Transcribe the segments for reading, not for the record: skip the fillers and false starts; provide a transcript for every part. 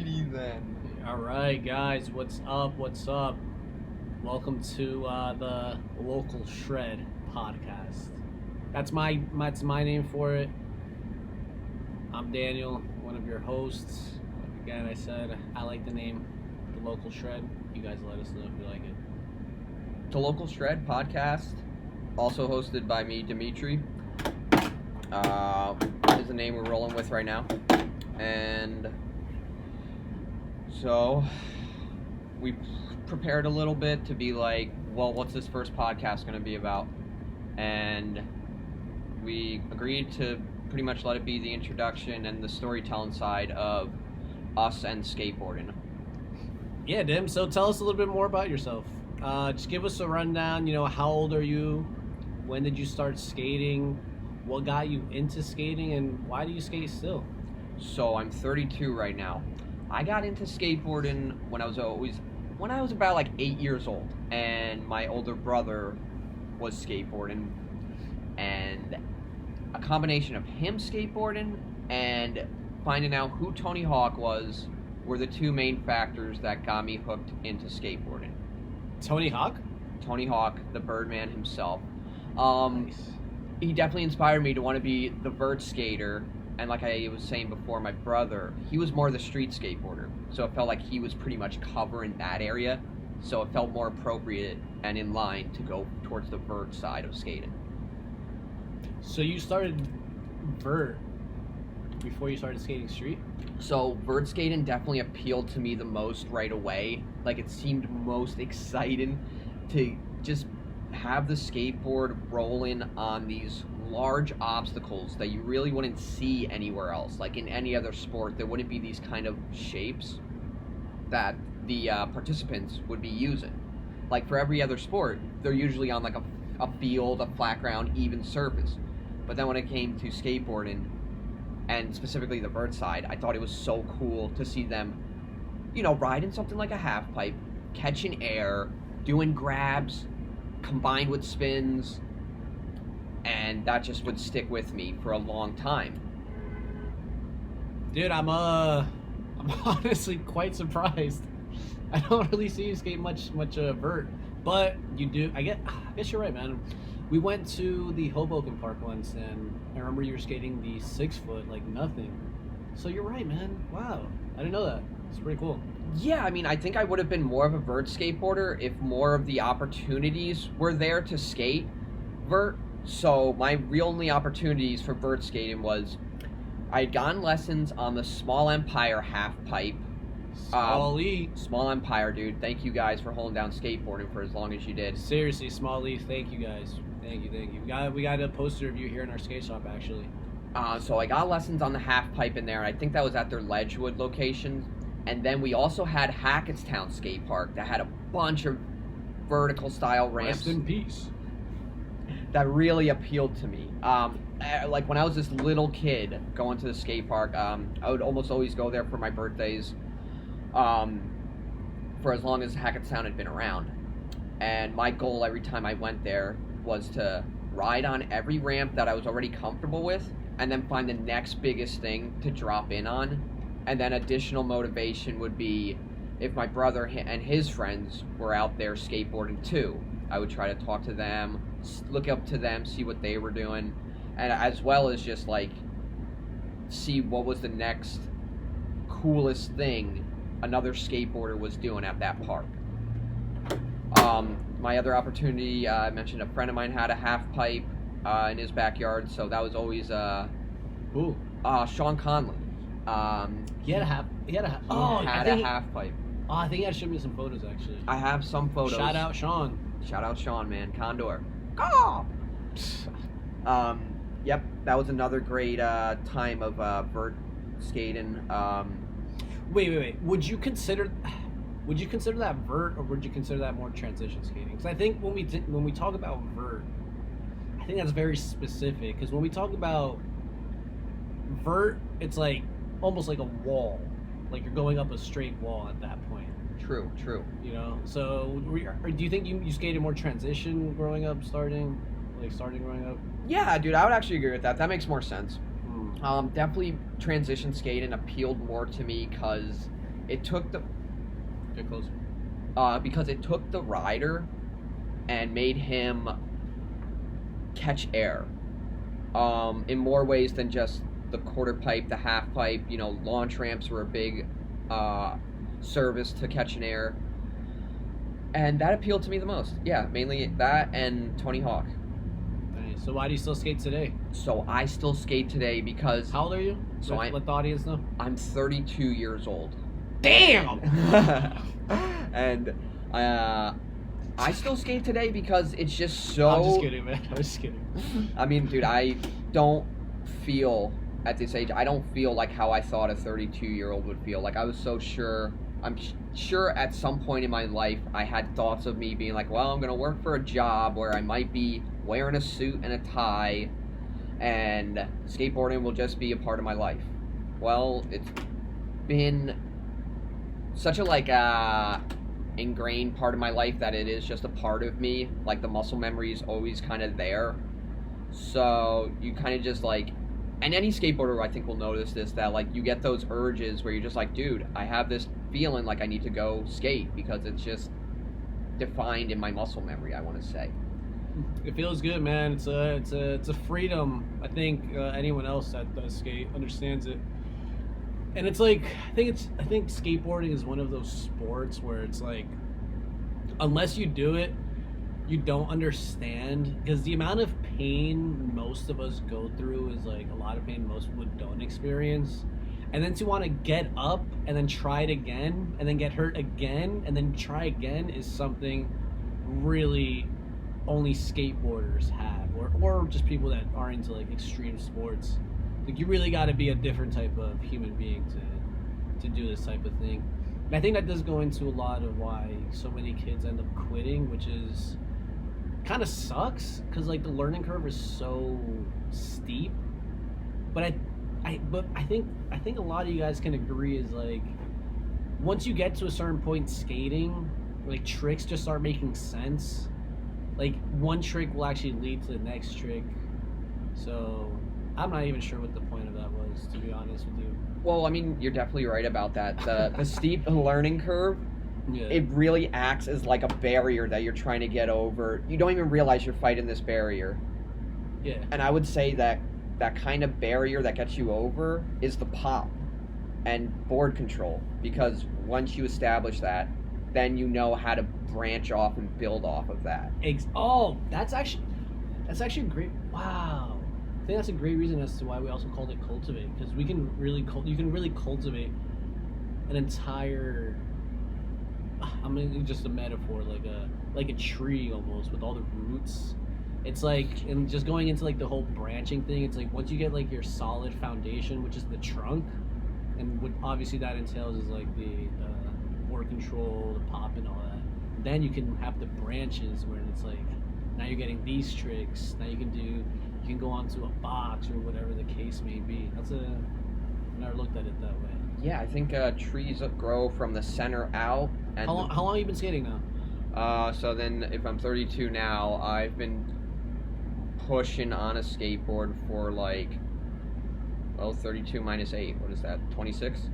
Alrighty then. All right, guys, what's up? What's up? Welcome to the Local Shred podcast. That's my name for it. I'm Daniel, one of your hosts. Again, I said I like the name, the Local Shred. You guys let us know if you like it. The Local Shred podcast, also hosted by me, Dimitri. Is the name we're rolling with right now. And so we prepared a little bit to be like, well, what's this first podcast going to be about? And we agreed to pretty much let it be the introduction and the storytelling side of us and skateboarding. Yeah, Dim, so tell us a little bit more about yourself. Just give us a rundown, how old are you? When did you start skating? What got you into skating, and why do you skate still? So I'm 32 right now. I got into skateboarding when I was about like 8 years old, and my older brother was skateboarding, and a combination of him skateboarding and finding out who Tony Hawk was were the two main factors that got me hooked into skateboarding. Tony Hawk? Tony Hawk, the Birdman himself. Nice. He definitely inspired me to want to be the vert skater. And like I was saying before, my brother, he was more the street skateboarder. So it felt like he was pretty much covering that area. So it felt more appropriate and in line to go towards the vert side of skating. So you started vert before you started skating street? So vert skating definitely appealed to me the most right away. Like it seemed most exciting to just have the skateboard rolling on these large obstacles that you really wouldn't see anywhere else. Like in any other sport, there wouldn't be these kind of shapes that the participants would be using. Like for every other sport, they're usually on like a field, a flat ground, even surface. But then when it came to skateboarding, and specifically the vert side, I thought it was so cool to see them, riding something like a half pipe, catching air, doing grabs, combined with spins, and that just would stick with me for a long time. Dude, I'm honestly quite surprised. I don't really see you skate much vert, but you do. I guess you're right, man. We went to the Hoboken Park once, and I remember you were skating the 6 foot like nothing. So you're right, man. Wow, I didn't know that. It's pretty cool. Yeah, I think I would have been more of a vert skateboarder if more of the opportunities were there to skate vert. So my real only opportunities for vert skating was I had gotten lessons on the Small Empire half pipe. Small Empire, dude. Thank you guys for holding down skateboarding for as long as you did. Seriously, Small Leaf, thank you guys. Thank you. We got a poster of you here in our skate shop, actually. So I got lessons on the half pipe in there. I think that was at their Ledgewood location. And then we also had Hackettstown Skate Park that had a bunch of vertical style ramps. Rest in peace. That really appealed to me. Like when I was this little kid going to the skate park, I would almost always go there for my birthdays, for as long as Hackettstown had been around. And my goal every time I went there was to ride on every ramp that I was already comfortable with, and then find the next biggest thing to drop in on. And then additional motivation would be if my brother and his friends were out there skateboarding too. I would try to talk to them, look up to them, see what they were doing, and as well as just like see what was the next coolest thing another skateboarder was doing at that park. My other opportunity, I mentioned a friend of mine had a half pipe in his backyard, so that was always Sean Conley. He had a half pipe. Oh, I think he had to show me some photos, actually. I have some photos. Shout out Sean, man. Condor. Yep, that was another great time of vert skating. Wait. Would you consider that vert, or would you consider that more transition skating? Because I think when we talk about vert, I think that's very specific. Because when we talk about vert, it's like almost like a wall, like you're going up a straight wall at that point. True. So do you think you skated more transition growing up, starting growing up? Yeah, dude, I would actually agree with that. That makes more sense. Definitely transition skating appealed more to me because it took the Get closer. because it took the rider and made him catch air in more ways than just the quarter pipe, the half pipe. You know, launch ramps were a big service to catching air, and that appealed to me the most. Yeah, mainly that and Tony Hawk. Nice. So why do you still skate today? So I still skate today because How old are you? So let the audience know. I'm 32 years old. Damn. And I still skate today because it's just so. I'm just kidding, man. I'm just kidding. I mean, dude, I don't feel at this age. I don't feel like how I thought a 32-year-old would feel. Like I was so sure. I'm sure at some point in my life I had thoughts of me being like, well, I'm gonna work for a job where I might be wearing a suit and a tie, and skateboarding will just be a part of my life. Well, it's been such a ingrained part of my life that it is just a part of me. Like the muscle memory is always kind of there. So you kind of just like, and any skateboarder I think will notice this, that like you get those urges where you're just like, dude, I have this feeling like I need to go skate because it's just defined in my muscle memory, I want to say. It feels good, man. It's a freedom. I think anyone else that does skate understands it. And it's like I think skateboarding is one of those sports where it's like unless you do it, you don't understand, because the amount of pain most of us go through is like a lot of pain most would don't experience. And then to want to get up and then try it again and then get hurt again and then try again is something really only skateboarders have, or just people that are into like extreme sports. Like you really got to be a different type of human being to do this type of thing. And I think that does go into a lot of why so many kids end up quitting, which is kind of sucks because like the learning curve is so steep. But I think a lot of you guys can agree is like once you get to a certain point skating, like tricks just start making sense. Like one trick will actually lead to the next trick. So I'm not even sure what the point of that was, to be honest with you. Well, I mean, you're definitely right about that. The steep learning curve, Yeah. it really acts as like a barrier that you're trying to get over. You don't even realize you're fighting this barrier. Yeah. And I would say that that kind of barrier that gets you over is the pop and board control, because once you establish that, then you know how to branch off and build off of that. That's actually great. Wow. I think that's a great reason as to why we also called it cultivate, because you can really cultivate an entire. I mean, just a metaphor, like a tree almost with all the roots. It's like, and just going into like the whole branching thing. It's like once you get like your solid foundation, which is the trunk, and what obviously that entails is like the board control, the pop, and all that. Then you can have the branches where it's like now you're getting these tricks. Now you can go onto a box or whatever the case may be. I've never looked at it that way. Yeah, I think trees grow from the center out. And How long have you been skating now? So then, if I'm 32 now, I've been pushing on a skateboard for like, well, 32 minus 8. What is that? 26?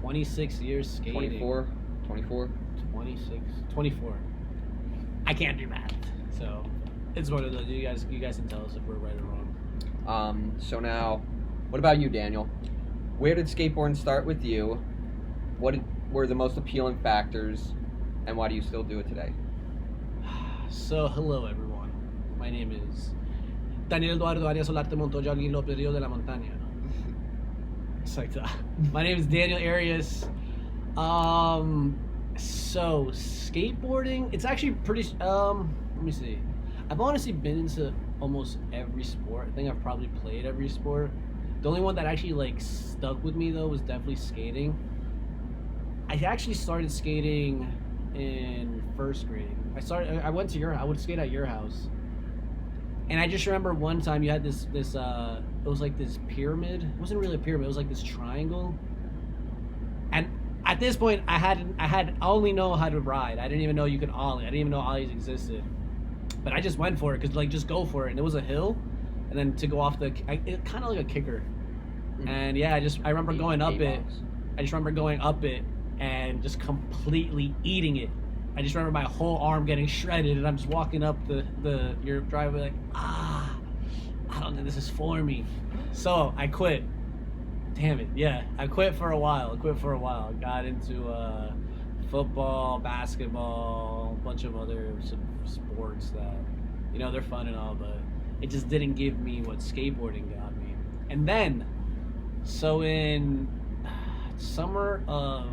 26 years skating. 24? 26, 24. I can't do math, so it's one of those. You guys can tell us if we're right or wrong. So now, what about you, Daniel? Where did skateboarding start with you? What were the most appealing factors, and why do you still do it today? So, hello everyone. My name is Daniel Eduardo Arias Solarte Montoya Aguilo Periodo de la Montaña. It's like that. My name is Daniel Arias. So skateboarding, it's actually pretty. Let me see. I've honestly been into almost every sport. I think I've probably played every sport. The only one that actually like stuck with me though was definitely skating. I actually started skating in first grade. I went to I would skate at your house. And I just remember one time you had this it was like this pyramid. It wasn't really a pyramid, it was like this triangle. And at this point I only know how to ride. I didn't even know you could ollie. I didn't even know ollies existed. But I just went for it, because like just go for it. And it was a hill, and then to go off it kind of like a kicker. And yeah, I remember going up it. I just remember going up it and just completely eating it. I just remember my whole arm getting shredded, and I'm just walking up your driveway like, I don't think this is for me. So I quit. Damn it, yeah. I quit for a while. Got into football, basketball, a bunch of other sports that, they're fun and all, but it just didn't give me what skateboarding got me. And then, so in summer of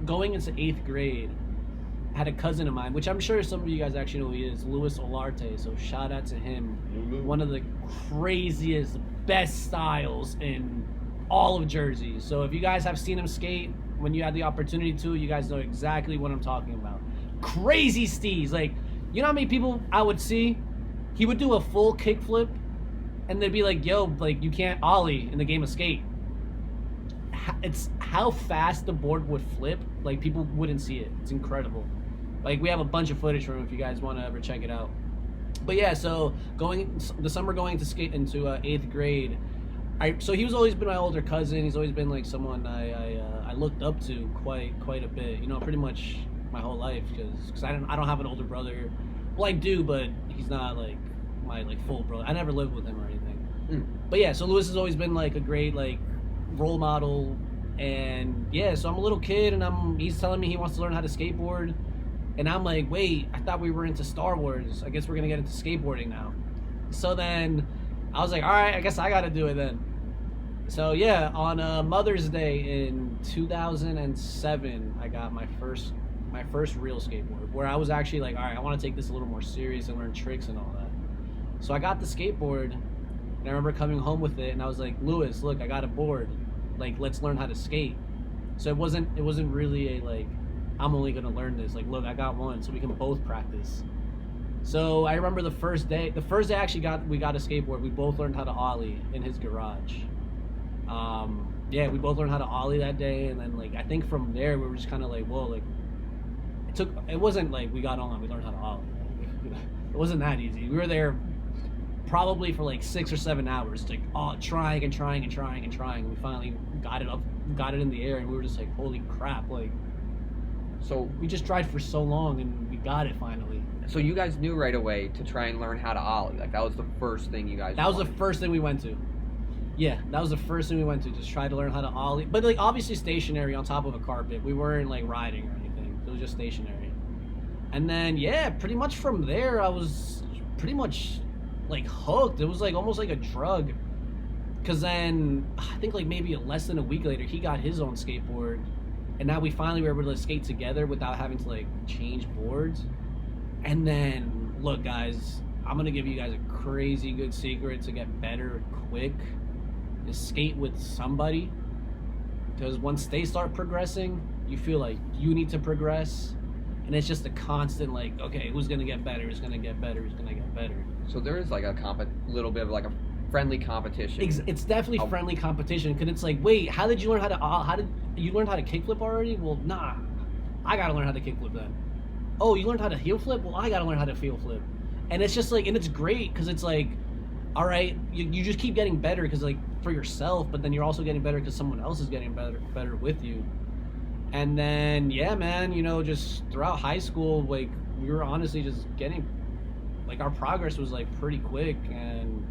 going into 8th grade, I had a cousin of mine, which I'm sure some of you guys actually know who he is, Luis Olarte, so shout out to him. One of the craziest, best styles in all of Jersey. So if you guys have seen him skate, when you had the opportunity to, you guys know exactly what I'm talking about. Crazy steez. Like, you know how many people I would see? He would do a full kickflip, and they'd be like, yo, like, you can't ollie in the game of skate. It's how fast the board would flip. Like, people wouldn't see it. It's incredible. Like, we have a bunch of footage from him if you guys want to ever check it out. But yeah, so the summer going to skate into 8th grade, so he was always been my older cousin. He's always been like someone I looked up to quite a bit. Pretty much my whole life, because I don't have an older brother. Well, I do, but he's not like my like full brother. I never lived with him or anything. But yeah, so Lewis has always been like a great like role model. And yeah, so I'm a little kid, and he's telling me he wants to learn how to skateboard, and I'm like, wait, I thought we were into Star Wars. I guess we're gonna get into skateboarding now. So then I was like, all right, I guess I gotta do it then. So yeah, on Mother's Day in 2007, I got my first real skateboard, where I was actually like, all right, I want to take this a little more serious and learn tricks and all that. So I got the skateboard, and I remember coming home with it, and I was like, Lewis, look, I got a board. Like, let's learn how to skate. So it wasn't really a like, I'm only gonna learn this. Like, look, I got one, so we can both practice. So I remember the first day actually we got a skateboard. We both learned how to ollie in his garage. Yeah, we both learned how to ollie that day, and then like I think from there we were just kind of like, whoa, like it wasn't like we got on and we learned how to ollie. It wasn't that easy. We were there probably for like 6 or 7 hours, like trying. And we finally got it in the air, and we were just like, holy crap, like. So we just tried for so long, and we got it finally. So you guys knew right away to try and learn how to ollie. Like, that was the first thing you guys That was the first thing we went to. Yeah, that was the first thing we went to. Just try to learn how to ollie. But, like, obviously stationary on top of a carpet. We weren't, like, riding or anything. It was just stationary. And then, yeah, pretty much from there, I was pretty much, like, hooked. It was, like, almost like a drug. Because then, I think, like, maybe less than a week later, he got his own skateboard. And now we finally were able to skate together without having to, like, change boards. And then, look, guys, I'm going to give you guys a crazy good secret to get better quick. Is skate with somebody. Because once they start progressing, you feel like you need to progress. And it's just a constant, like, okay, who's going to get better? Who's going to get better? Who's going to get better? So there is, like, a little bit of, like, a friendly competition. It's definitely friendly competition, because it's like, wait, how did you learn how did you learn how to kickflip already? Well, nah, I gotta learn how to kickflip then. Oh, you learned how to heel flip? Well, I gotta learn how to heel flip. And it's just like, and it's great, because it's like, all right, you just keep getting better, because like for yourself, but then you're also getting better because someone else is getting better with you. And then yeah, man, just throughout high school, like we were honestly just getting, like, our progress was like pretty quick, and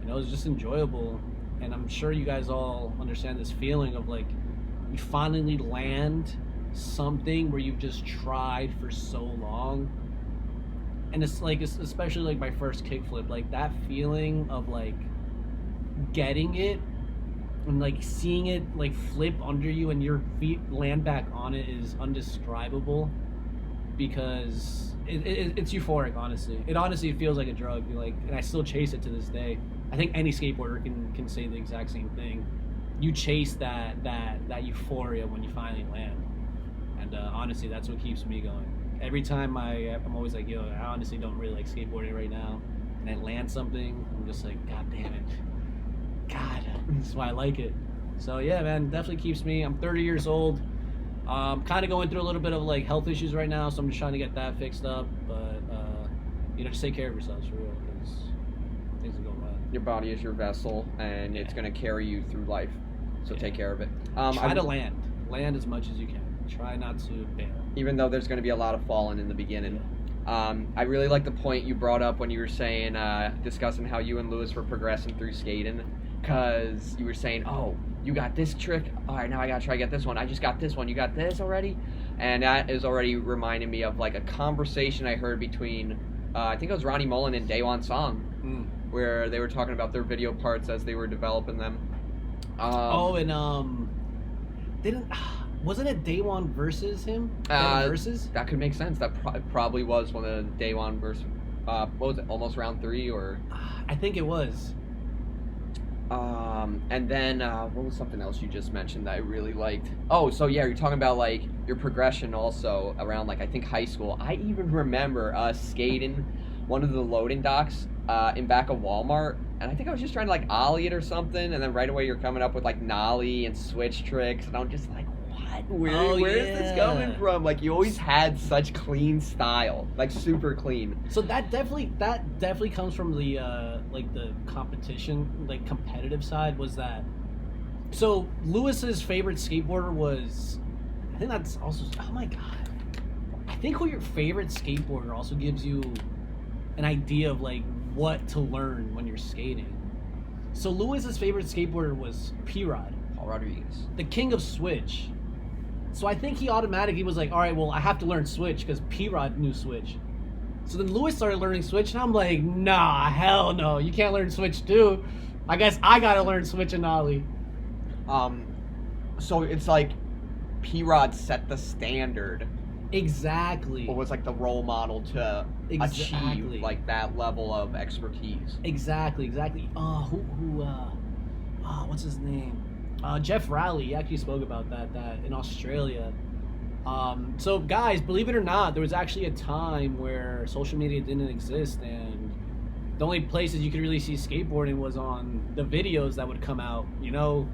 it was just enjoyable. And I'm sure you guys all understand this feeling of like, you finally land something where you've just tried for so long. And it's like, especially like my first kickflip, like that feeling of like getting it and like seeing it like flip under you and your feet land back on it is undescribable, because it's euphoric, honestly. It honestly feels like a drug, like, and I still chase it to this day. I think any skateboarder can say the exact same thing. You chase that euphoria when you finally land, and honestly, that's what keeps me going. Every time I'm always like, yo, I honestly don't really like skateboarding right now, and I land something, I'm just like, god damn it, god, that's why I like it. So yeah, man, definitely keeps me. I'm 30 years old. Kind of going through a little bit of like health issues right now, so I'm just trying to get that fixed up. But just take care of yourselves for real, because things will go bad. Your body is your vessel, and it's going to carry you through life. So take care of it. Try to land. Land as much as you can. Try not to bail. Even though there's going to be a lot of falling in the beginning. I really like the point you brought up when you were saying, discussing how you and Lewis were progressing through skating, because you were saying, oh, you got this trick, all right, now I gotta try to get this one, I just got this one, you got this already? And that is already reminding me of like a conversation I heard between, I think it was Ronnie Mullen and Daewon Song, where they were talking about their video parts as they were developing them. Wasn't it Daewon versus him? Versus? That could make sense. That probably was one of the Daewon versus, what was it, almost round 3 or? I think it was. And then, what was something else you just mentioned that I really liked? Oh, so yeah, you're talking about like your progression also around like, I think high school. I even remember us skating one of the loading docks in back of Walmart, and I think I was just trying to like ollie it or something, and then right away you're coming up with like nollie and switch tricks, and I'm just like, what? Where is this coming from? Like, you always had such clean style, like super clean. So that definitely comes from the like the competition, like competitive side. Was that so? Lewis's favorite skateboarder was, I think that's also, oh my god, I think who your favorite skateboarder also gives you an idea of like what to learn when you're skating. So Lewis's favorite skateboarder was P-Rod, Paul Rodriguez, the king of switch. So I think he automatically was like, all right, well, I have to learn switch because P-Rod knew switch. So then Lewis started learning switch, and I'm like, nah, hell no, you can't learn switch too. I guess I gotta learn switch and ollie. So it's like P-Rod set the standard. Exactly. What was like the role model to achieve like that level of expertise. Exactly. What's his name? Jeff Rowley, he actually spoke about that in Australia. So guys, believe it or not, there was actually a time where social media didn't exist, and the only places you could really see skateboarding was on the videos that would come out. You know,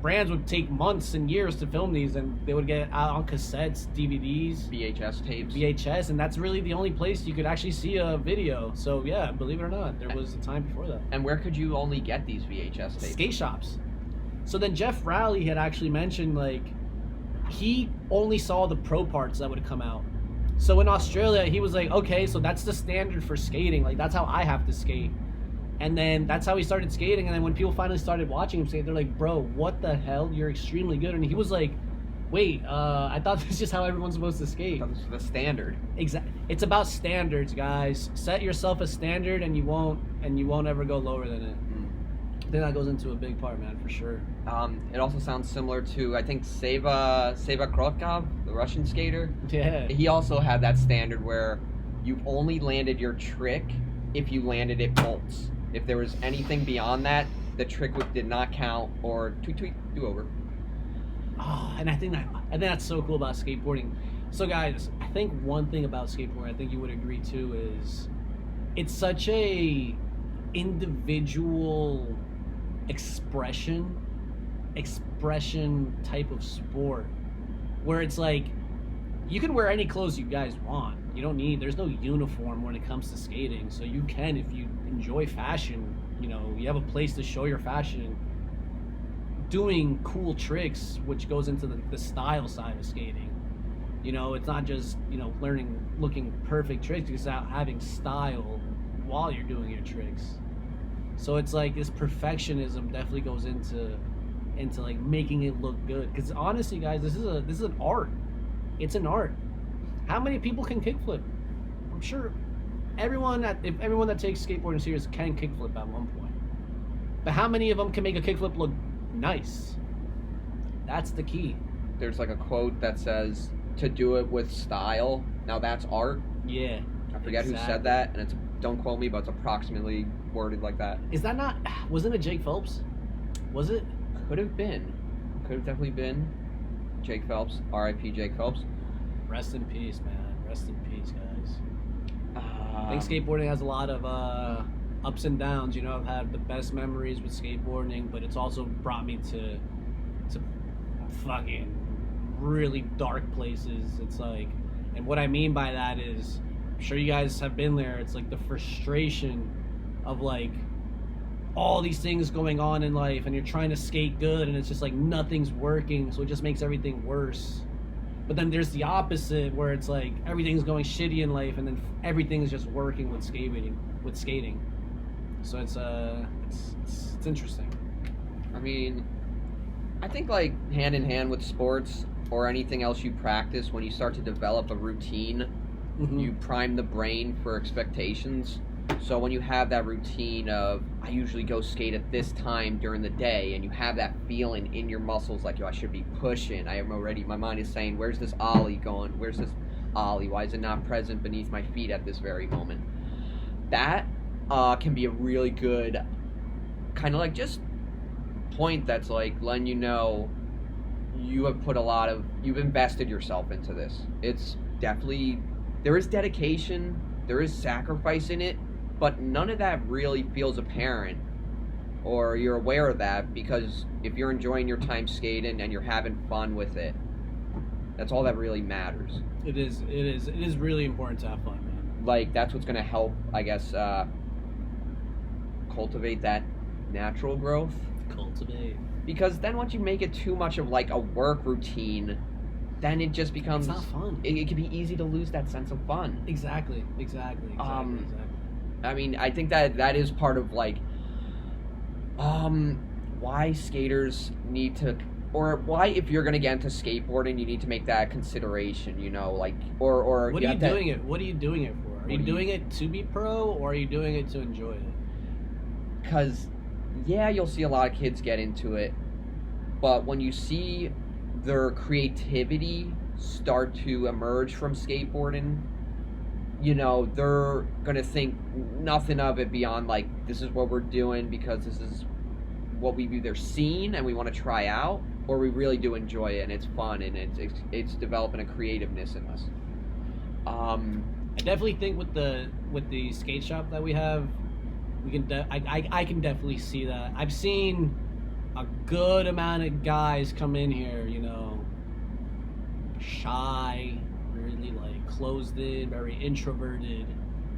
brands would take months and years to film these, and they would get out on cassettes, DVDs, VHS tapes. VHS, and that's really the only place you could actually see a video. So yeah, believe it or not, there was a time before that. And where could you only get these VHS tapes? Skate shops. So then Jeff Rowley had actually mentioned, like, he only saw the pro parts that would come out. So in Australia, he was like, okay, so that's the standard for skating. Like, that's how I have to skate. And then that's how he started skating. And then when people finally started watching him skate, they're like, bro, what the hell? You're extremely good. And he was like, wait, I thought this is just how everyone's supposed to skate. That was the standard. Exactly. It's about standards, guys. Set yourself a standard, and you won't ever go lower than it. I think that goes into a big part, man, for sure. It also sounds similar to, I think, Seva Krotkov, the Russian skater. Yeah. He also had that standard where you only landed your trick if you landed it bolts. If there was anything beyond that, the trick did not count, or tweet, do over. Oh, and I think that's so cool about skateboarding. So guys, I think one thing about skateboarding, I think you would agree too, is it's such a individual expression type of sport, where it's like you can wear any clothes you guys want. There's no uniform when it comes to skating, so you can, if you enjoy fashion, you have a place to show your fashion, doing cool tricks, which goes into the style side of skating. It's not just looking perfect tricks, it's about having style while you're doing your tricks. So it's like this perfectionism definitely goes into like making it look good. Because honestly, guys, this is an art. It's an art. How many people can kickflip? I'm sure everyone that takes skateboarding serious can kickflip at one point. But how many of them can make a kickflip look nice? That's the key. There's like a quote that says, "To do it with style, now that's art." Yeah. I forget who said that, and don't quote me, but it's approximately worded like that. Is that not? Wasn't it Jake Phelps? Was it? Could have been. Could have definitely been Jake Phelps. R.I.P. Jake Phelps. Rest in peace, man. Rest in peace, guys. I think skateboarding has a lot of ups and downs. I've had the best memories with skateboarding, but it's also brought me to fucking really dark places. It's like, and what I mean by that is, I'm sure you guys have been there. It's like the frustration of like all these things going on in life, and you're trying to skate good, and it's just like nothing's working, so it just makes everything worse. But then there's the opposite, where it's like everything's going shitty in life, and then everything's just working with skating. So it's interesting. I mean, I think like hand in hand with sports or anything else you practice, when you start to develop a routine, you prime the brain for expectations. So when you have that routine of, I usually go skate at this time during the day, and you have that feeling in your muscles like, yo, I should be pushing. I am already, my mind is saying, where's this ollie going? Where's this ollie? Why is it not present beneath my feet at this very moment? That can be a really good kind of like just point that's like letting you know you have put you've invested yourself into this. It's definitely, there is dedication, there is sacrifice in it, but none of that really feels apparent, or you're aware of that, because if you're enjoying your time skating and you're having fun with it, that's all that really matters. It is really important to have fun, man. Like, that's what's going to help, I guess, cultivate that natural growth. Cultivate. Because then once you make it too much of like a work routine, then it just becomes, it's not fun. It can be easy to lose that sense of fun. Exactly. I mean, I think that is part of like why skaters need to, or why, if you're gonna get into skateboarding, you need to make that consideration, you know, like, or what are you doing it for? Are you doing it to be pro, or are you doing it to enjoy it? Because yeah, you'll see a lot of kids get into it, but when you see their creativity start to emerge from skateboarding, you know, they're gonna think nothing of it beyond like, this is what we're doing because this is what we've either seen and we want to try out, or we really do enjoy it and it's fun and it's developing a creativeness in us. I definitely think with the skate shop that we have, we can I can definitely see that. I've seen a good amount of guys come in here, you know, shy, really like closed in, very introverted,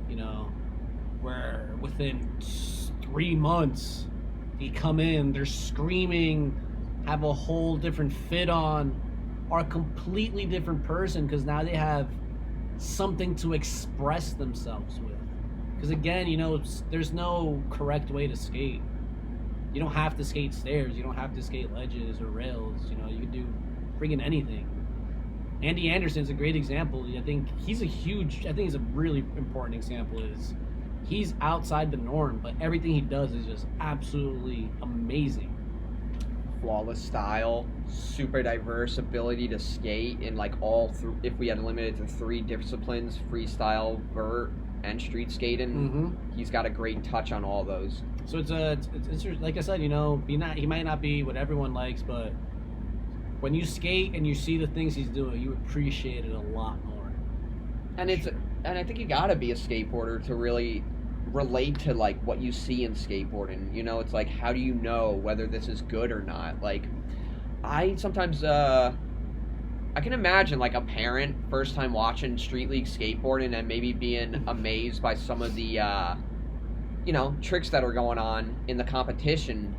you know, where within 3 months they come in, they're screaming, have a whole different fit on, are a completely different person because now they have something to express themselves with. Because again, you know, there's no correct way to skate. You don't have to skate stairs. You don't have to skate ledges or rails. You know, you can do friggin' anything. Andy Anderson's a great example. I think he's a really important example. Is he's outside the norm, but everything he does is just absolutely amazing. Flawless style, super diverse ability to skate in like if we had limited to 3 disciplines, freestyle, vert, and street skating, he's got a great touch on all those. So it's like I said, you know, he might not be what everyone likes, but when you skate and you see the things he's doing, you appreciate it a lot more. And and I think you gotta be a skateboarder to really relate to like what you see in skateboarding. You know, it's like, how do you know whether this is good or not? Like, I sometimes I can imagine like a parent first time watching street league skateboarding and maybe being amazed by some of the you know, tricks that are going on in the competition,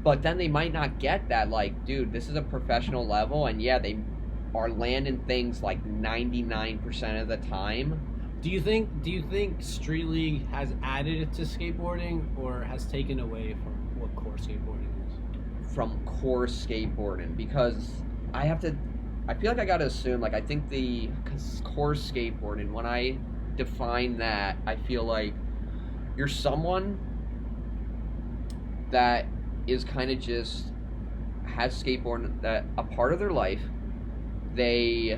but then they might not get that, like, dude, this is a professional level, and yeah, they are landing things like 99% of the time. Do you think street league has added to skateboarding or has taken away from what core skateboarding is? From core skateboarding, because I feel like I gotta assume, like, I think the core skateboarding, when I define that, I feel like you're someone that is kind of just has skateboarding that a part of their life. They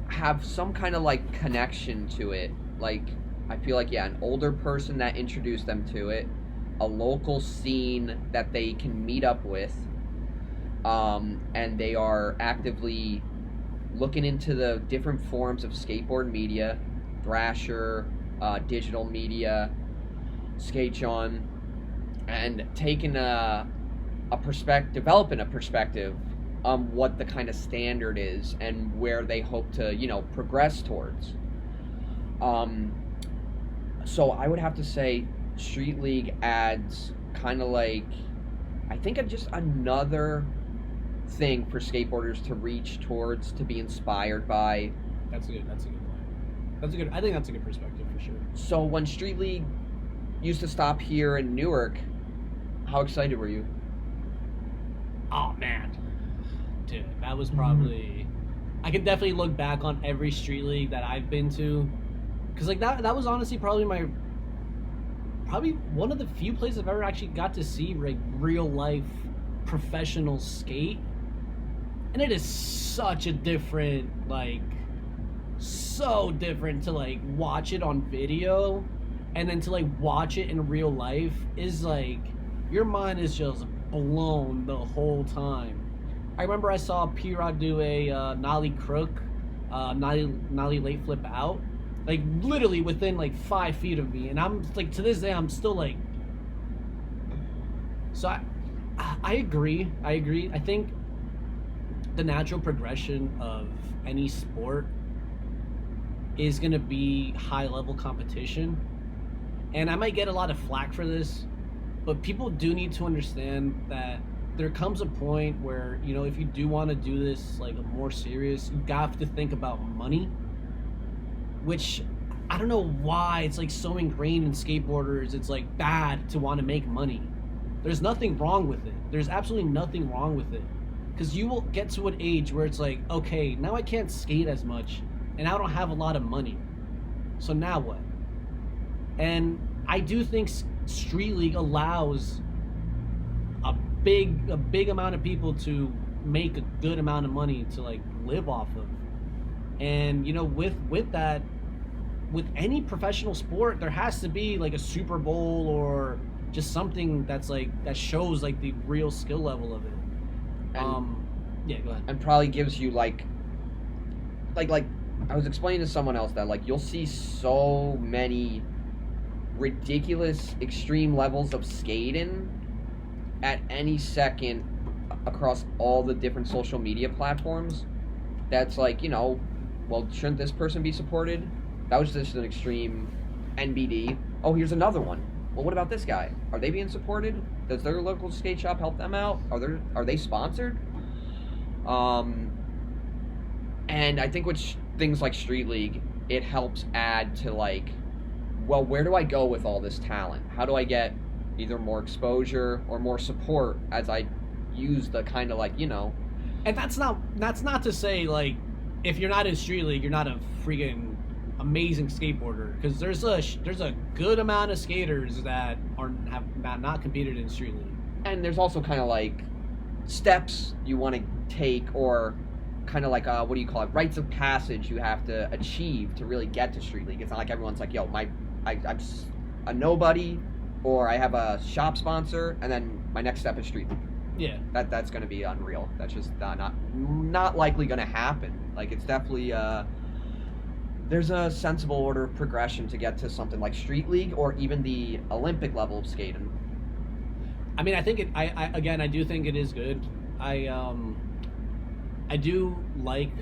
have some kind of like connection to it. Like, I feel like, yeah, an older person that introduced them to it, a local scene that they can meet up with, and they are actively looking into the different forms of skateboard media, Thrasher, digital media, Skate-On, and taking developing a perspective on what the kind of standard is and where they hope to, you know, progress towards. So I would have to say Street League adds kind of like, I think just another thing for skateboarders to reach towards, to be inspired by. That's a good point. I think that's a good perspective for sure. So when Street League used to stop here in Newark, how excited were you? Oh man, dude, that was probably. I can definitely look back on every Street League that I've been to, because like that was honestly probably one of the few places I've ever actually got to see like real life professional skate, and it is such a different, like, so different to like watch it on video, and then to like watch it in real life is like your mind is just blown the whole time. I remember I saw P-Rod do a nollie crook, nollie late flip out, like literally within like 5 feet of me, and I'm like, to this day I'm still like. So I agree. I think the natural progression of any sport is going to be high level competition, and I might get a lot of flack for this, but people do need to understand that there comes a point where, you know, if you do want to do this like more serious, you have to think about money, which I don't know why it's like so ingrained in skateboarders. It's like bad to want to make money. There's nothing wrong with it. There's absolutely nothing wrong with it, because you will get to an age where it's like, okay, now I can't skate as much and I don't have a lot of money, so now what? And I do think Street League allows a big amount of people to make a good amount of money to like live off of. And you know, with that, with any professional sport, there has to be like a Super Bowl or just something that's like, that shows like the real skill level of it. Yeah, go ahead. And probably gives you like I was explaining to someone else that like you'll see so many ridiculous extreme levels of skating at any second across all the different social media platforms. That's like, you know, well, shouldn't this person be supported? That was just an extreme NBD. Oh, here's another one. Well, what about this guy? Are they being supported? Does their local skate shop help them out? Are they sponsored? And I think with things like Street League, it helps add to like, well, where do I go with all this talent? How do I get either more exposure or more support as I use the kind of like, you know. And that's not to say like, if you're not in Street League, you're not a freaking amazing skateboarder, because there's a good amount of skaters that have not competed in Street League. And there's also kind of like steps you want to take, or kind of like what do you call it, rites of passage you have to achieve to really get to Street League. It's not like everyone's like, yo, I'm a nobody, or I have a shop sponsor, and then my next step is Street League. Yeah, that's going to be unreal. That's just not likely going to happen. Like, it's definitely there's a sensible order of progression to get to something like Street League or even the Olympic level of skating. I mean, I think I do think it is good. I do like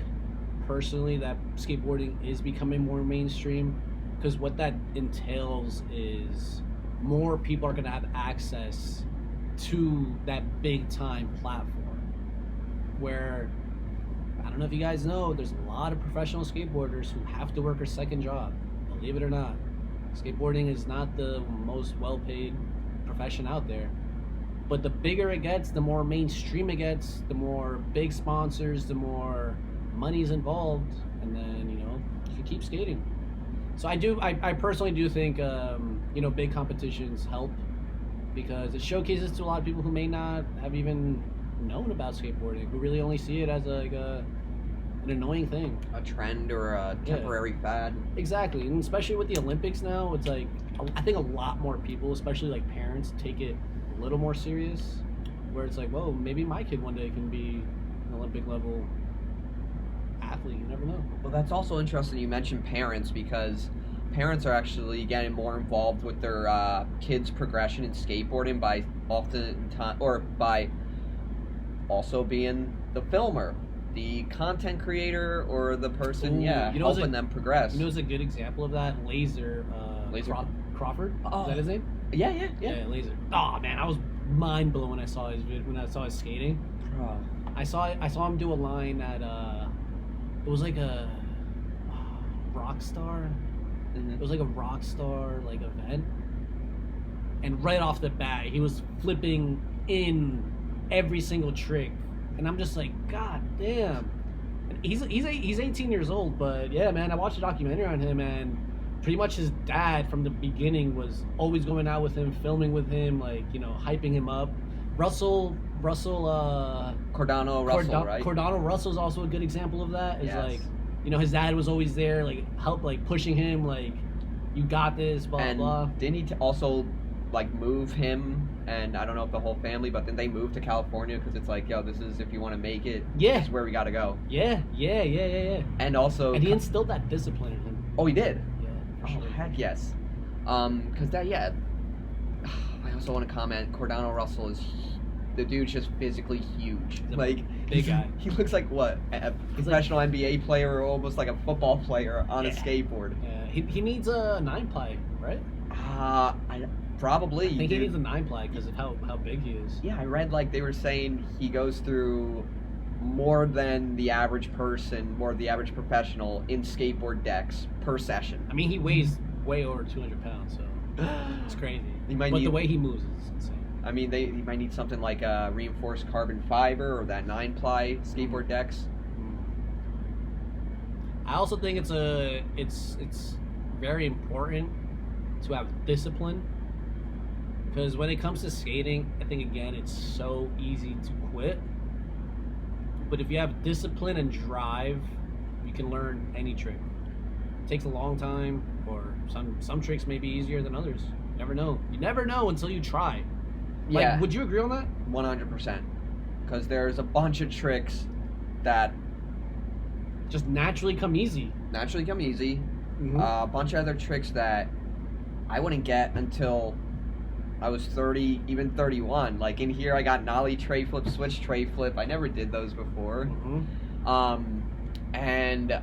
personally that skateboarding is becoming more mainstream, because what that entails is more people are going to have access to that big time platform, where, I don't know if you guys know, there's a lot of professional skateboarders who have to work a second job. Believe it or not, skateboarding is not the most well-paid profession out there. But the bigger it gets, the more mainstream it gets, the more big sponsors, the more money's involved, and then, you know, you can keep skating. So I personally do think, you know, big competitions help, because it showcases to a lot of people who may not have even known about skateboarding, who really only see it as an annoying thing, a trend or a temporary fad. Exactly. And especially with the Olympics now, it's like, I think a lot more people, especially like parents, take it a little more serious, where it's like, whoa, maybe my kid one day can be an Olympic level athlete. You never know. Well, that's also interesting you mentioned parents, because parents are actually getting more involved with their kids' progression in skateboarding by also being the filmer, the content creator, or the person, helping them progress. You know, who's a good example of that? Laser. Crawford. Oh. Is that his name? Yeah, laser. Oh man, I was mind blown when I saw his skating. Bro. I saw him do a line at it was like a Rockstar. Mhm. It was like a Rockstar like event, and right off the bat, he was flipping in every single trick, and I'm just like, God damn. And he's 18 years old, but yeah, man, I watched a documentary on him, and pretty much his dad from the beginning was always going out with him, filming with him, like, you know, hyping him up. Cordano Russell, right? Cordano Russell's also a good example of that. Is Yes. like, you know, his dad was always there, like pushing him, like, you got this, blah And blah. didn't he also like move him? And I don't know if the whole family, but then they moved to California because it's like, yo, this is if you want to make it. Yeah. This is where we got to go. Yeah. And also, And he instilled that discipline in him. oh, he did. Yeah, for Oh, sure. heck yes. Because that, yeah. I also want to comment. Cordano Russell is the dude's just physically huge. He's a Like big guy. He looks like what a He's professional NBA player or almost like a football player on a Yeah. skateboard. Yeah, he needs a 9-ply, right? Probably. I think dude. he needs a 9-ply because of how big he is. Yeah, I read like they were saying he goes through more than the average person, more of the average professional in skateboard decks per session. I mean, he weighs way over 200 pounds, so it's crazy. He might But need, the way he moves is insane. I mean, he might need something like a reinforced carbon fiber or that 9-ply skateboard decks. I also think it's very important to have discipline, because when it comes to skating, I think again it's so easy to quit. But if you have discipline and drive, you can learn any trick. It takes a long time, or some tricks may be easier than others. You never know. You never know until you try. Like, Yeah, would you agree on that? 100%. Because there's a bunch of tricks that Just naturally come easy. naturally come easy. Mhm. A bunch of other tricks that I wouldn't get until I was 30, even 31. Like in here, I got nollie tray flip, switch tray flip. I never did those before. Mhm. And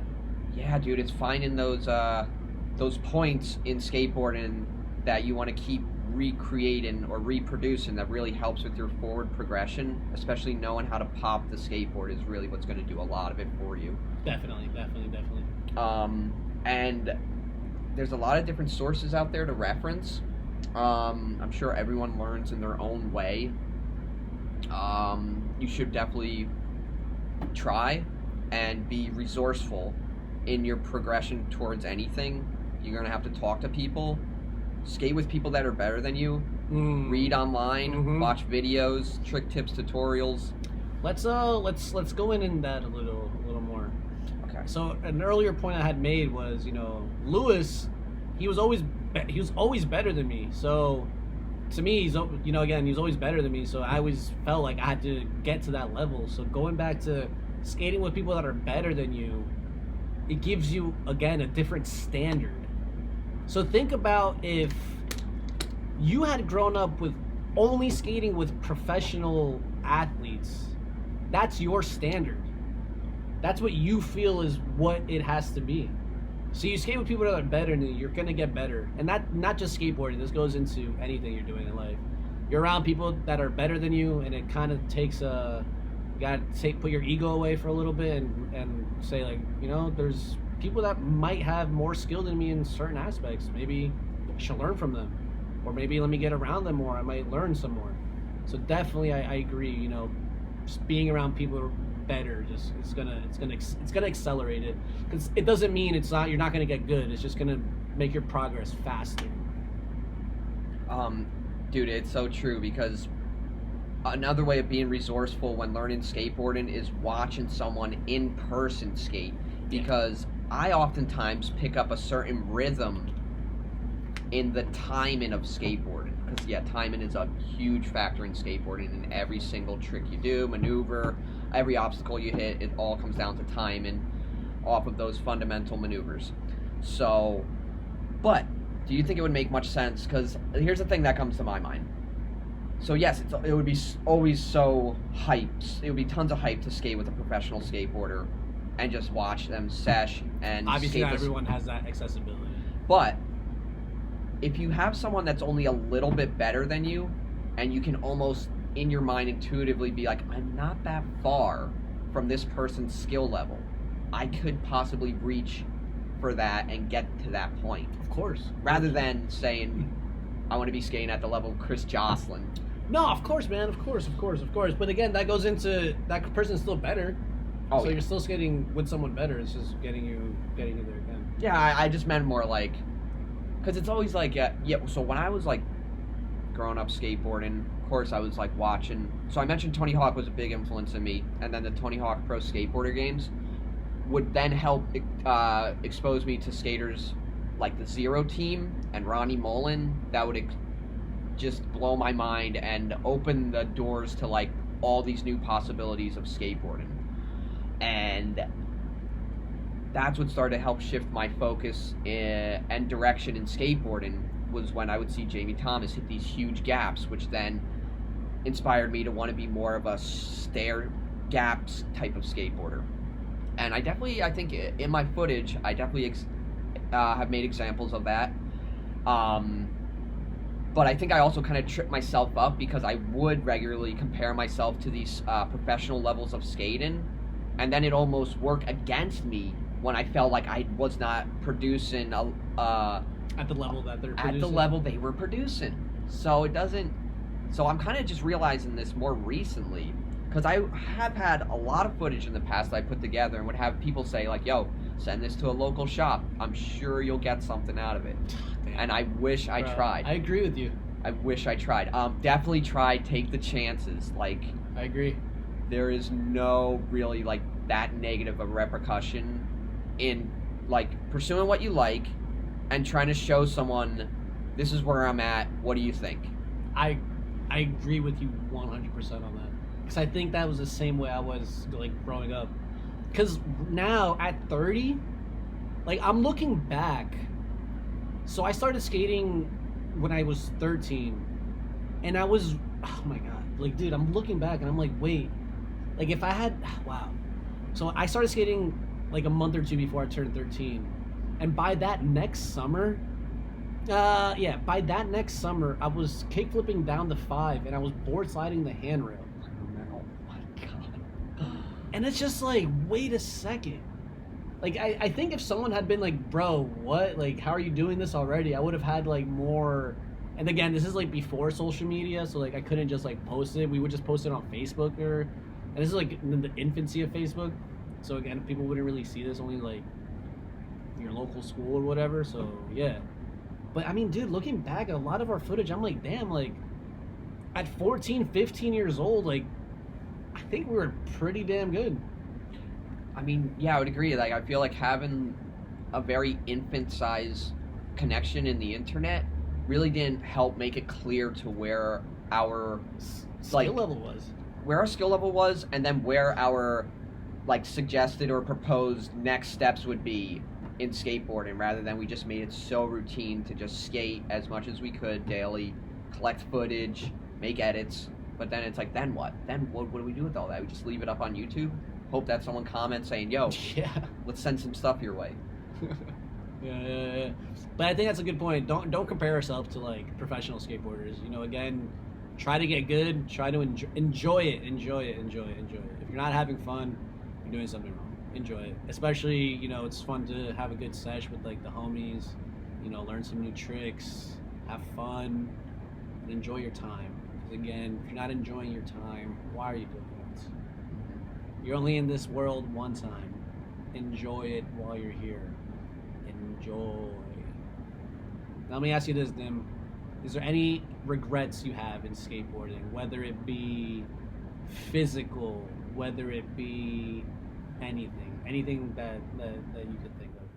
yeah, dude, it's finding those points in skateboarding that you want to keep recreating or reproducing that really helps with your forward progression. Especially knowing how to pop the skateboard is really what's going to do a lot of it for you. Definitely. And there's a lot of different sources out there to reference. I'm sure everyone learns in their own way. You should definitely try and be resourceful in your progression towards anything. You're gonna have to talk to people, skate with people that are better than you, read online, Mhm. watch videos, trick tips, tutorials. Let's go in that a little more. Okay. So an earlier point I had made was, you know, Lewis, he was always better than me. So to me, he's always better than me. So I always felt like I had to get to that level. So going back to skating with people that are better than you, it gives you again a different standard. So think about if you had grown up with only skating with professional athletes. That's your standard. That's what you feel is what it has to be. So you skate with people that are better than you, you're gonna get better. And that not just skateboarding, this goes into anything you're doing in life. You're around people that are better than you, and it kind of takes you gotta put your ego away for a little bit and say, like, you know, there's people that might have more skill than me in certain aspects. Maybe I should learn from them, or maybe let me get around them more. I might learn some more. So definitely, I agree. You know, just being around people who are better, just it's gonna accelerate it. Because it doesn't mean you're not gonna get good. It's just gonna make your progress faster. Dude, it's so true, because another way of being resourceful when learning skateboarding is watching someone in person skate, because I oftentimes pick up a certain rhythm in the timing of skateboarding. Because yeah, timing is a huge factor in skateboarding. In every single trick you do, maneuver, every obstacle you hit, it all comes down to timing off of those fundamental maneuvers. So, but do you think it would make much sense? Because here's the thing that comes to my mind. So yes, it would be always so hyped. It would be tons of hype to skate with a professional skateboarder and just watch them sesh and Obviously, skate not everyone has that accessibility. But if you have someone that's only a little bit better than you, and you can almost in your mind intuitively be like, I'm not that far from this person's skill level, I could possibly reach for that and get to that point. Of course. Rather than saying, I want to be skating at the level of Chris Jocelyn. No, of course, man. Of course. But again, that goes into that person's still better. Oh, so yeah. you're still skating with someone better. It's just getting you there again. Yeah, I just meant more like, because it's always like, yeah. So when I was like growing up skateboarding, of course I was like watching. So I mentioned Tony Hawk was a big influence in me, and then the Tony Hawk Pro Skateboarder games would then help expose me to skaters like the Zero Team and Ronnie Mullen. That would just blow my mind and open the doors to like all these new possibilities of skateboarding. And that's what started to help shift my focus and direction in skateboarding, was when I would see Jamie Thomas hit these huge gaps, which then inspired me to want to be more of a stair gaps type of skateboarder. And I think in my footage, I definitely have made examples of that. But I think I also kind of tripped myself up because I would regularly compare myself to these professional levels of skating, and then it almost worked against me when I felt like I was not producing at the level that they're producing. At the level they were producing. So it doesn't. So I'm kind of just realizing this more recently, because I have had a lot of footage in the past that I put together and would have people say like, "Yo, send this to a local shop. I'm sure you'll get something out of it." Damn. And I wish I tried. I agree with you. I wish I tried. Definitely try. Take the chances. Like, I agree. There is no really like that negative of repercussion in like pursuing what you like and trying to show someone, this is where I'm at. What do you think? I agree with you 100% on that. Because I think that was the same way I was like growing up. Because now at 30, like I'm looking back. So I started skating when I was 13, and I was, oh my god, like dude, I'm looking back and I'm like, wait, like if I had, wow. So I started skating like a month or two before I turned 13, and by that next summer, I was kick flipping down the 5, and I was board sliding the handrail. Oh my god. And it's just like, wait a second. Like, I think if someone had been like, bro, what? Like, how are you doing this already? I would have had like more. And again, this is like before social media, so like I couldn't just like post it. We would just post it on Facebook and this is like in the infancy of Facebook. So again, people wouldn't really see this, only like your local school or whatever. So yeah. But I mean, dude, looking back at a lot of our footage, I'm like, damn, like at 14, 15 years old, like I think we were pretty damn good. I mean, yeah, I would agree. Like, I feel like having a very infant-size connection in the internet really didn't help make it clear to where our skill level was. Where our skill level was, and then where our like suggested or proposed next steps would be in skateboarding, rather than we just made it so routine to just skate as much as we could daily, collect footage, make edits. But then it's like, then what? Then what do we do with all that? We just leave it up on YouTube? Hope that someone comments saying, yo, yeah, let's send some stuff your way. yeah. But I think that's a good point. Don't compare yourself to like professional skateboarders. You know, again, try to get good. Try to enjoy it. If you're not having fun, you're doing something wrong. Enjoy it. Especially, you know, it's fun to have a good sesh with like the homies. You know, learn some new tricks, have fun, and enjoy your time. Because again, if you're not enjoying your time, why are you doing it? You're only in this world one time. Enjoy it while you're here. Enjoy. Now let me ask you this, Dim. Is there any regrets you have in skateboarding? Whether it be physical, whether it be anything. Anything that you could think of.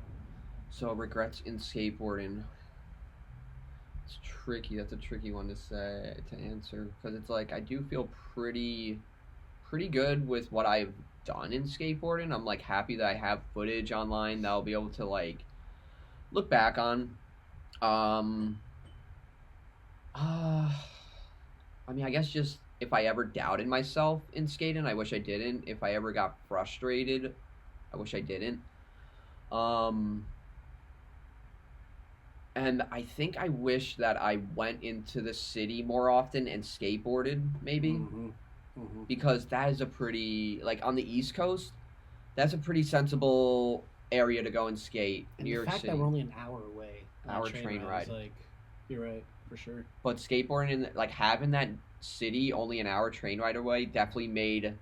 So regrets in skateboarding. It's tricky. That's a tricky one to answer. Because it's like, I do feel pretty good with what I've done in skateboarding. I'm like happy that I have footage online that I'll be able to like look back on. I mean, I guess just if I ever doubted myself in skating, I wish I didn't. If I ever got frustrated, I wish I didn't. And I think I wish that I went into the city more often and skateboarded, maybe, because that is a pretty, like, on the East Coast, that's a pretty sensible area to go and skate. And New the York fact City. that we're only an hour away, on Hour a train ride. is like, you're right, for sure. But skateboarding, like, having that city only an hour train ride away definitely made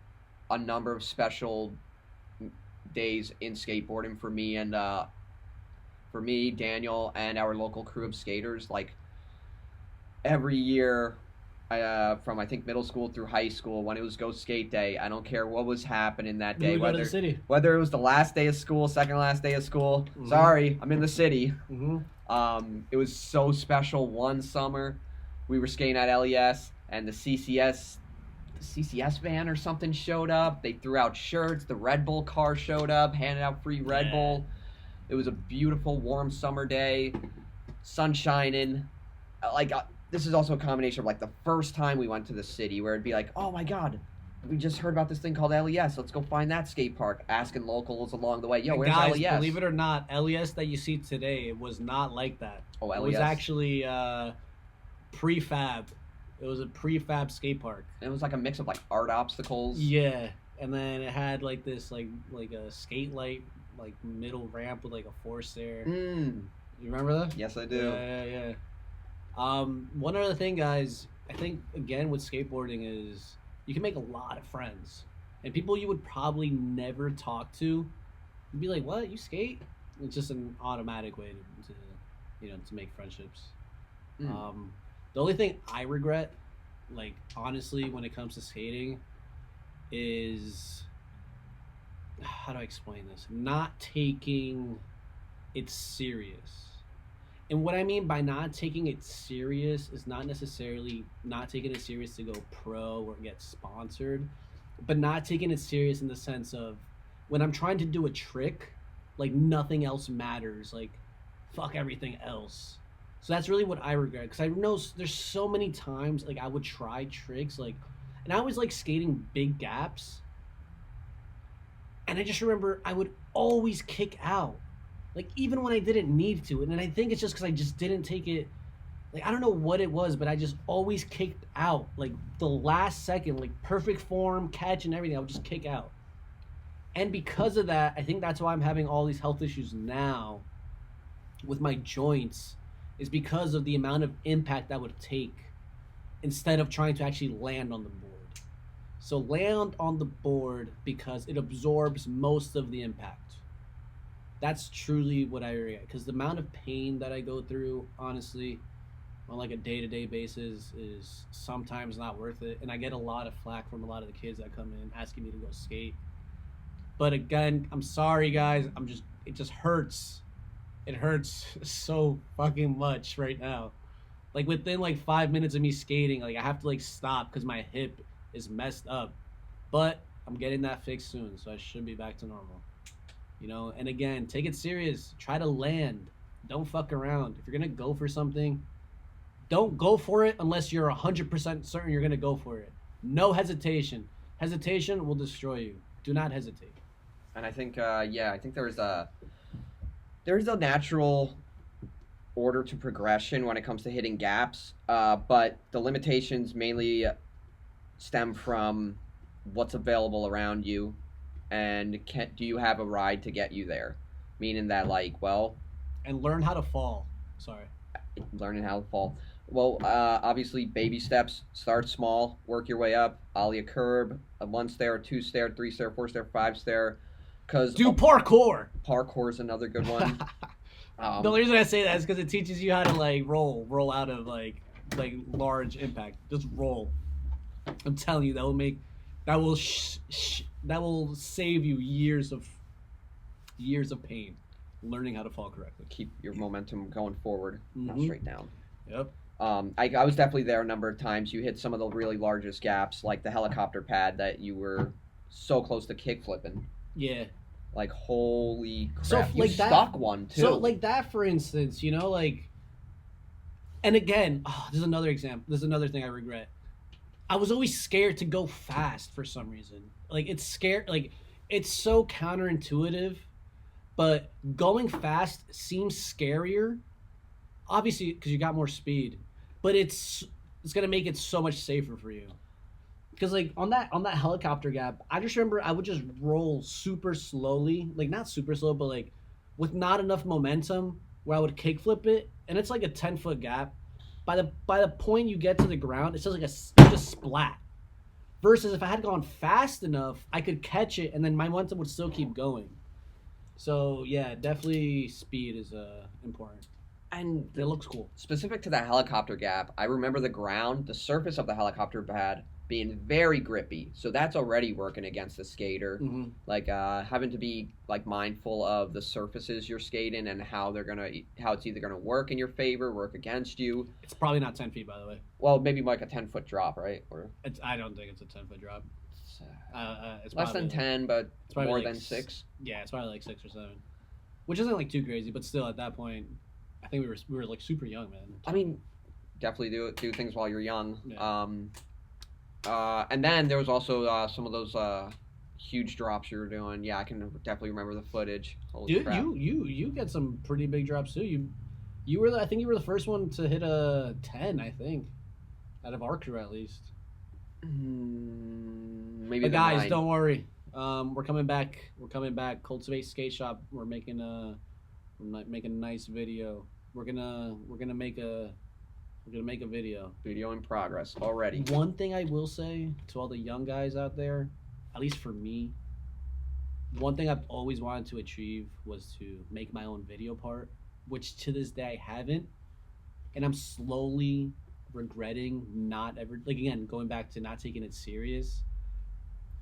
a number of special days in skateboarding for me, Daniel, and our local crew of skaters. Like, every year, from I think middle school through high school, when it was Go Skate Day, I don't care what was happening that day, We go to the city. whether it was the last day of school, second last day of school. Mhm. Sorry, I'm in the city. Mm-hmm. It was so special. One summer, we were skating at LES, and the CCS van or something showed up. They threw out shirts. The Red Bull car showed up, handed out free Red Bull. It was a beautiful, warm summer day, sun shining. Like, this is also a combination of, like, the first time we went to the city where it'd be like, oh my God, we just heard about this thing called LES. Let's go find that skate park. Asking locals along the way, yo, And where's guys, LES? believe it or not, LES that you see today was not like that. Oh, It was LES. actually prefab. It was a prefab skate park. It was like a mix of, like, art obstacles. Yeah, and then it had like this like a skate light like middle ramp with like a force there. Mm. You remember that? Yes, I do. Yeah. One other thing, guys, I think again with skateboarding is you can make a lot of friends, and people you would probably never talk to. You'd be like, "What? You skate?" It's just an automatic way to make friendships. Mm. The only thing I regret, like honestly, when it comes to skating, is how do I explain this? Not taking it serious. And what I mean by not taking it serious is not necessarily not taking it serious to go pro or get sponsored, but not taking it serious in the sense of when I'm trying to do a trick, like nothing else matters. Like, fuck everything else. So that's really what I regret, because I know there's so many times like I would try tricks, like, and I was like skating big gaps, and I just remember I would always kick out, like even when I didn't need to, and I think it's just because I just didn't take it, like I don't know what it was, but I just always kicked out, like the last second, like perfect form, catch and everything, I would just kick out, and because of that, I think that's why I'm having all these health issues now with my joints. Is because of the amount of impact that would take instead of trying to actually land on the board. So land on the board because it absorbs most of the impact. That's truly what I regret, because the amount of pain that I go through, honestly, on like a day-to-day basis is sometimes not worth it. And I get a lot of flack from a lot of the kids that come in asking me to go skate. But again, I'm sorry guys, it just hurts. It hurts so fucking much right now. Like within like 5 minutes of me skating, like I have to like stop because my hip is messed up. But I'm getting that fixed soon, so I should be back to normal. And again, take it serious. Try to land. Don't fuck around. If you're gonna go for something, don't go for it unless you're 100% certain you're gonna go for it. No hesitation. Hesitation will destroy you. Do not hesitate. And I think, I think there's a natural order to progression when it comes to hitting gaps, but the limitations mainly stem from what's available around you, and do you have a ride to get you there? Meaning that, like, well... And learn how to fall. Sorry. Learning how to fall. Well, obviously, baby steps. Start small, work your way up. Ollie a curb, a 1 stair, a 2 stair, 3 stair, 4 stair, 5 stair. Do parkour. Parkour is another good one. The reason I say that is because it teaches you how to like roll out of like large impact. Just roll. I'm telling you, that will save you years of pain. Learning how to fall correctly. Keep your momentum going forward, not straight down. Yep. I was definitely there a number of times. You hit some of the really largest gaps, like the helicopter pad that you were so close to kick flipping. Yeah. Like, holy crap. So, you like stuck one, too. So, like that, for instance, like... And again, this is another example. This is another thing I regret. I was always scared to go fast for some reason. Like, it's so counterintuitive, but going fast seems scarier obviously because you got more speed, but it's gonna make it so much safer for you. Because like on that helicopter gap, I just remember I would just roll super slowly, like not super slow, but like with not enough momentum, where I would kickflip it, and it's like a 10-foot gap. By the point you get to the ground, it's just like a just splat. Versus if I had gone fast enough, I could catch it, and then my momentum would still keep going. So yeah, definitely speed is important. And It looks cool. specific to that helicopter gap, I remember the surface of the helicopter pad being very grippy. So that's already working against the skater. Mm-hmm. Like having to be like mindful of the surfaces you're skating and how it's either gonna work in your favor, work against you. It's probably not 10 feet, by the way. Well, maybe like a 10-foot drop, right? Or I don't think it's a 10-foot drop. It's less than probably 10, but it's probably more like than 6. Yeah, it's probably like 6 or 7, which isn't like too crazy, but still at that point, I think we were like super young, man. I mean, definitely do things while you're young. Yeah. And then there was also some of those huge drops you were doing. Yeah, I can definitely remember the footage. Holy Dude, crap. you get some pretty big drops too. You were I think you were the first one to hit a 10, I think, out of our crew at least. Maybe But the guys, 9. don't worry. We're coming back. We're coming back. Cultivate Skate Shop. We're making a nice video. We're gonna make a video. Video in progress already. One thing I will say to all the young guys out there, at least for me, one thing I've always wanted to achieve was to make my own video part, which to this day I haven't, and I'm slowly regretting not ever, like, again, going back to not taking it serious.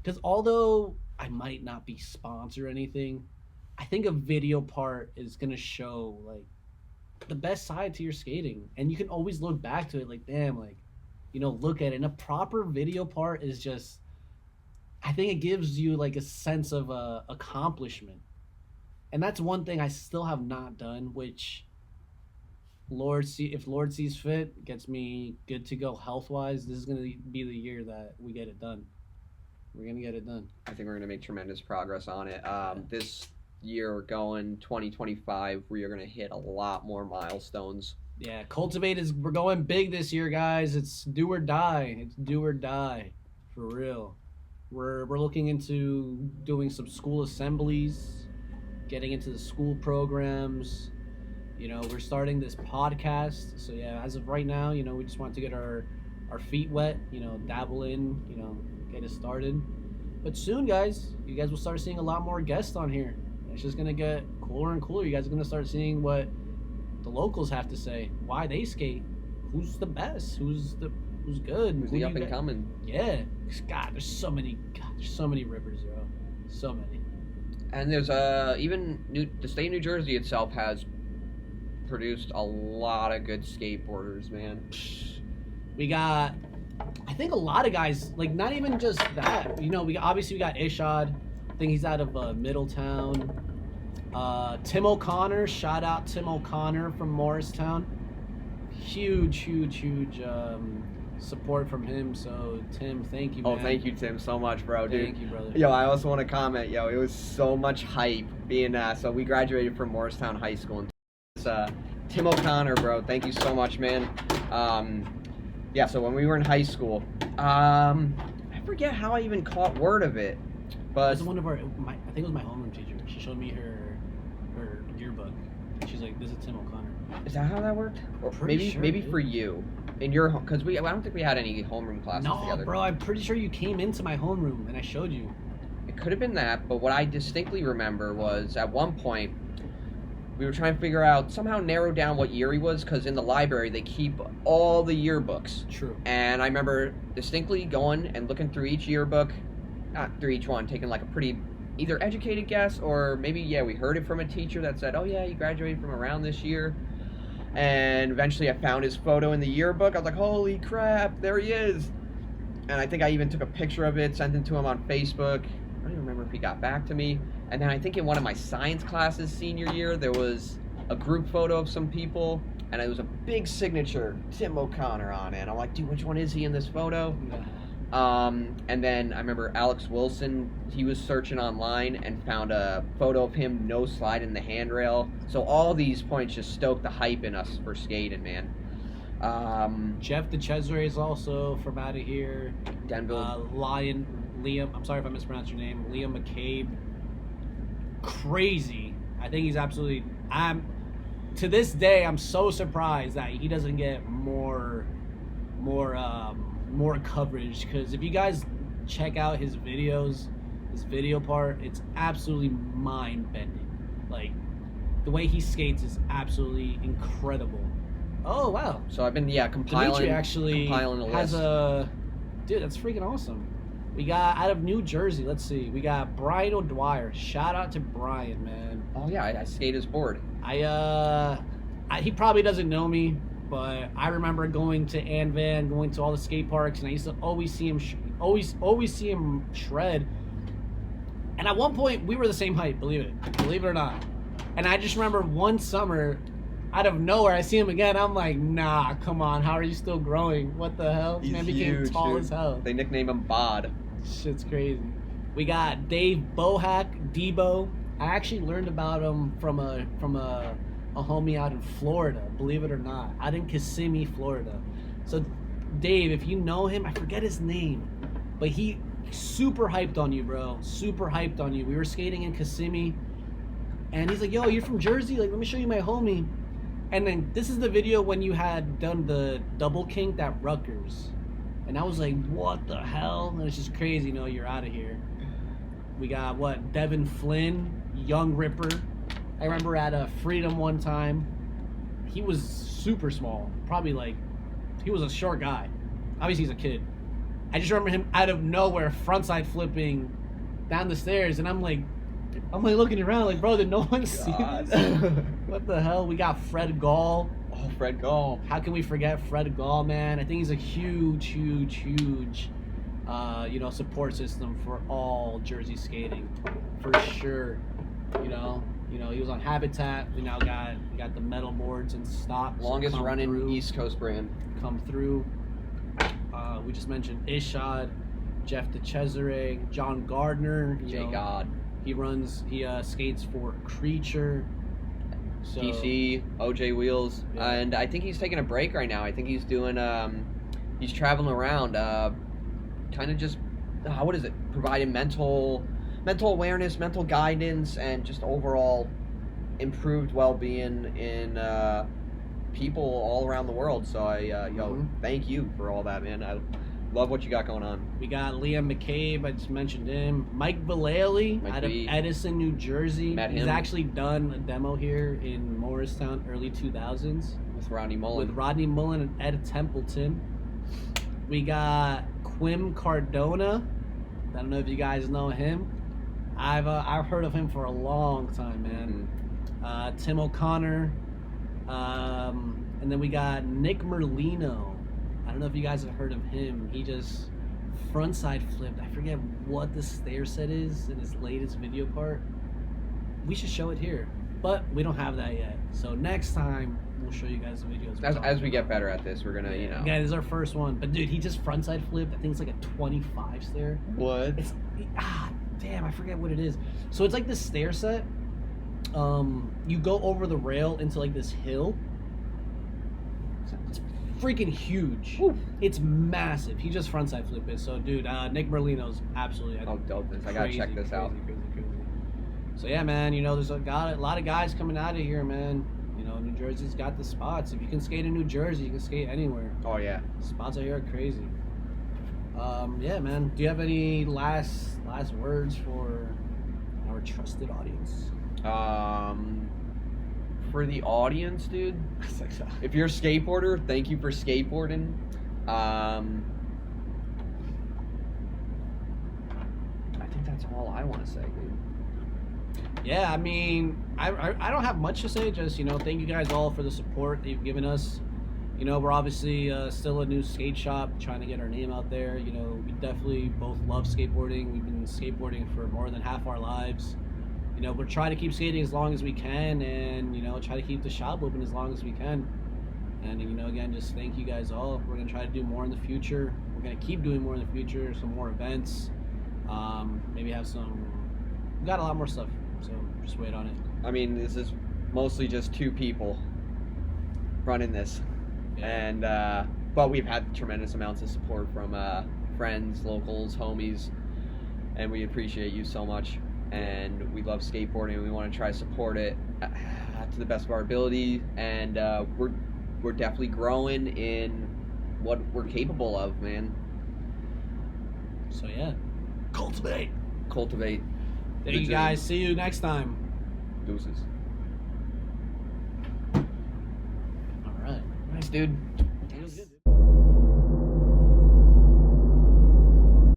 Because although I might not be sponsored or anything, I think a video part is gonna show like the best side to your skating, and you can always look back to it like, damn, like, look at it. And a proper video part is just, I think it gives you like a sense of accomplishment, and that's one thing I still have not done, which if Lord sees fit, gets me good to go health wise, this is gonna be the year that we get it done. We're gonna get it done. I think we're gonna make tremendous progress on it. This year going 2025, we are gonna hit a lot more milestones. Yeah, we're going big this year, guys. It's do or die. It's do or die, for real. We're looking into doing some school assemblies, getting into the school programs. We're starting this podcast. So yeah, as of right now, we just want to get our feet wet. Dabble in. Get it started. But soon, guys, you guys will start seeing a lot more guests on here. It's just gonna get cooler and cooler. You guys are gonna start seeing what the locals have to say, why they skate, who's the best, who's good, Who's the up and coming? Yeah, God, there's so many rippers, bro, so many. And there's even the state of New Jersey itself has produced a lot of good skateboarders, man. We got, I think, a lot of guys, like, not even just that. We got Ishad. I think he's out of Middletown. Tim O'Connor, shout out Tim O'Connor from Morristown. Huge support from him. So Tim, thank you, man. Oh, thank you, Tim, so much, bro, dude. Thank you, brother. Yo, I also want to comment, it was so much hype being so we graduated from Morristown High School, and Tim O'Connor, bro, thank you so much, man. So when we were in high school, I forget how I even caught word of it, but it was one of I think it was my homeroom teacher. She showed me her yearbook. She's like, "This is Tim O'Connor." Is that how that worked? Or maybe for you in your home, because I don't think we had any homeroom classes together. No, bro, I'm pretty sure you came into my homeroom and I showed you. It could have been that, but what I distinctly remember was at one point we were trying to figure out, somehow narrow down what year he was, because in the library they keep all the yearbooks. True. And I remember distinctly going and looking through each yearbook, not through each one, taking like a pretty either educated guess, or maybe, we heard it from a teacher that said, oh yeah, you graduated from around this year. And eventually I found his photo in the yearbook. I was like, holy crap, there he is. And I think I even took a picture of it, sent it to him on Facebook. I don't even remember if he got back to me. And then I think in one of my science classes senior year, there was a group photo of some people, and it was a big signature, Tim O'Connor, on it. And I'm like, dude, which one is he in this photo? And then I remember Alex Wilson, he was searching online and found a photo of him no sliding the handrail. So all these points just stoke the hype in us for skating, man. Jeff DeCesare is also from out of here. Denville. Liam, I'm sorry if I mispronounced your name. Liam McCabe. Crazy. I think he's absolutely. To this day, I'm so surprised that he doesn't get more coverage, because if you guys check out his videos, his video part, it's absolutely mind-bending. Like, the way he skates is absolutely incredible. Oh wow! So I've been compiling. Dimitri actually compiling a has list. Dude, that's freaking awesome. We got out of New Jersey. Let's see. We got Brian O'Dwyer. Shout out to Brian, man. Oh yeah, I skate his board. He probably doesn't know me, but I remember going to Anvan, going to all the skate parks, and I used to always see him, always see him shred. And at one point, we were the same height. Believe it or not. And I just remember one summer, out of nowhere, I see him again. I'm like, nah, come on, how are you still growing? What the hell? He's Man became huge, tall dude. as hell. They nickname him Bod. Shit's crazy. We got Dave Bohack, Debo. I actually learned about him from a homie out in Florida, believe it or not, out in Kissimmee, Florida. So Dave, if you know him, I forget his name, but he super hyped on you, bro. Super hyped on you. We were skating in Kissimmee, and he's like, yo, you're from Jersey? Like, let me show you my homie. And then this is the video when you had done the double kink at Rutgers. And I was like, what the hell? And it's just crazy, you're out of here. We got, Devin Flynn, Young Ripper. I remember at Freedom one time, he was super small. Probably he was a short guy. Obviously he's a kid. I just remember him out of nowhere frontside flipping down the stairs, and I'm like looking around like, bro, did no one see this? What the hell? We got Fred Gall. Oh, Fred Gall. How can we forget Fred Gall, man? I think he's a huge support system for all Jersey skating, for sure. He was on Habitat. We now got the metal boards and stock. Longest running East Coast brand. Come through. We just mentioned Ishad, Jeff DeCesare, John Gardner. God. He skates for Creature. So, PC, OJ Wheels, yeah. And I think he's taking a break right now. I think he's doing, he's traveling around, kind of just, providing mental awareness, mental guidance, and just overall improved well-being in people all around the world. So thank you for all that, man. I love what you got going on. We got Liam McCabe, I just mentioned him. Mike Vallely out of Edison, New Jersey. Met him. He's actually done a demo here in Morristown, early 2000s. With Rodney Mullen. And Ed Templeton. We got Quim Cardona. I don't know if you guys know him. I've heard of him for a long time, man. Mm-hmm. Tim O'Connor. And then we got Nick Merlino. I don't know if you guys have heard of him. He just frontside flipped. I forget what the stair set is in his latest video part. We should show it here, but we don't have that yet. So next time we'll show you guys the videos. As we get better at this, we're gonna, Yeah, this is our first one. But dude, he just frontside flipped. I think it's like a 25 stair. What? Damn, I forget what it is. So it's like this stair set. You go over the rail into like this hill. It's freaking huge. Ooh. It's massive. He just frontside flipped it. So dude, Nick Merlino's absolutely dope. I gotta check this out. Crazy. So yeah, man, there's a lot of guys coming out of here, man. New Jersey's got the spots. If you can skate in New Jersey, you can skate anywhere. Oh yeah. Spots out here are crazy. Yeah, man. Do you have any last words for our trusted audience? For the audience, dude, if you're a skateboarder, thank you for skateboarding. I think that's all I want to say, dude. Yeah, I mean, I don't have much to say. Just thank you guys all for the support that you've given us. We're obviously still a new skate shop, trying to get our name out there. We definitely both love skateboarding. We've been skateboarding for more than half our lives. We're trying to keep skating as long as we can, and try to keep the shop open as long as we can. And again, just thank you guys all. We're gonna try to do more in the future. We're gonna keep doing more in the future. Some more events. Maybe have some. We got a lot more stuff, so just wait on it. I mean, this is mostly just 2 people running this, Yeah. and but we've had tremendous amounts of support from friends, locals, homies, and we appreciate you so much. And we love skateboarding, and we want to try to support it to the best of our ability. And we're definitely growing in what we're capable of, man. So yeah, cultivate. Thank you Legit. guys. See you next time. Deuces. All right. Thanks, dude.